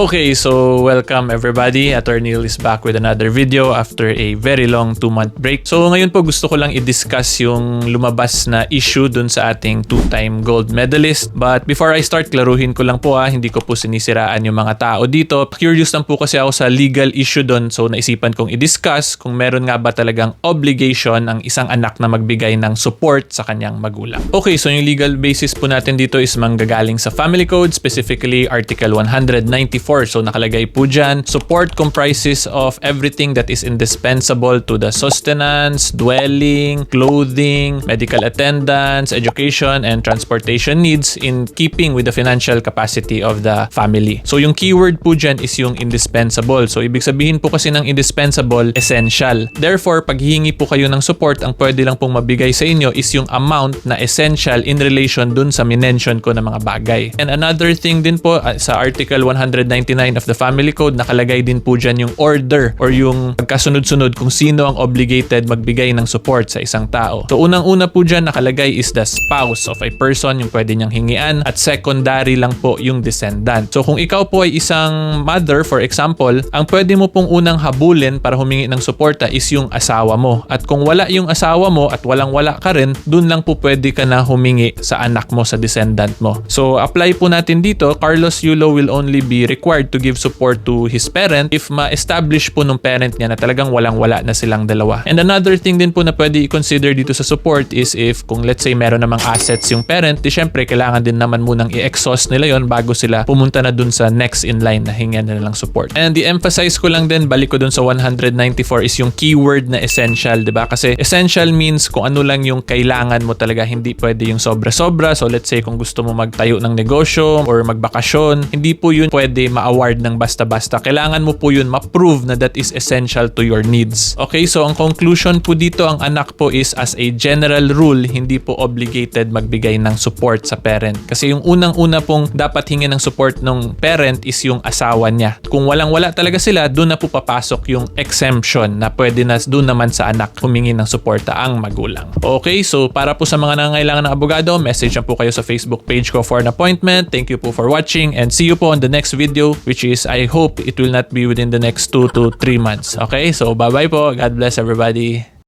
Okay, so welcome everybody. Attorney Neil is back with another video after a very long 2-month break. So ngayon po gusto ko lang i-discuss yung lumabas na issue dun sa ating 2-time gold medalist. But before I start, klaruhin ko lang po hindi ko po sinisiraan yung mga tao dito. Curious lang po kasi ako sa legal issue dun, so naisipan kong i-discuss kung meron nga ba talagang obligation ang isang anak na magbigay ng support sa kanyang magulang. Okay, so yung legal basis po natin dito is manggagaling sa Family Code, specifically Article 194. So nakalagay po dyan, support comprises of everything that is indispensable to the sustenance, dwelling, clothing, medical attendance, education, and transportation needs in keeping with the financial capacity of the family. So yung keyword po dyan is yung indispensable. So ibig sabihin po kasi ng indispensable, essential. Therefore, pag hihingi po kayo ng support, ang pwede lang pong mabigay sa inyo is yung amount na essential in relation dun sa minention ko na mga bagay. And another thing din po, sa Article 199 of the Family Code, nakalagay din po dyan yung order or yung pagkasunod-sunod kung sino ang obligated magbigay ng support sa isang tao. So unang-una po dyan nakalagay is the spouse of a person, yung pwede niyang hingian, at secondary lang po yung descendant. So kung ikaw po ay isang mother, for example, ang pwede mo pong unang habulin para humingi ng suporta is yung asawa mo. At kung wala yung asawa mo at walang-wala ka rin, dun lang po pwede ka na humingi sa anak mo, sa descendant mo. So apply po natin dito, Carlos Yulo will only be required to give support to his parent if ma-establish po nung parent niya na talagang walang-wala na silang dalawa. And another thing din po na pwede i-consider dito sa support is if kung let's say meron namang assets yung parent, di syempre kailangan din naman munang i-exhaust nila yon bago sila pumunta na dun sa next in line na hingan na nilang support. And i-emphasize ko lang din, balik ko dun sa 194 is yung keyword na essential, di ba? Kasi essential means kung ano lang yung kailangan mo talaga, hindi pwede yung sobra-sobra. So let's say kung gusto mo magtayo ng negosyo or magbakasyon, hindi po yun pwede ma-award ng basta-basta. Kailangan mo po yun ma-prove na that is essential to your needs. Okay, so ang conclusion po dito, ang anak po is as a general rule, hindi po obligated magbigay ng support sa parent. Kasi yung unang-una pong dapat hingin ng support ng parent is yung asawa niya. Kung walang-wala talaga sila, doon na po papasok yung exemption na pwede na doon naman sa anak humingi ng suporta ang magulang. Okay, so para po sa mga nangangailangan ng abogado, message na po kayo sa Facebook page ko for an appointment. Thank you po for watching and see you po on the next video, which is I hope it will not be within the next 2 to 3 months. Okay, so bye-bye po. God bless everybody.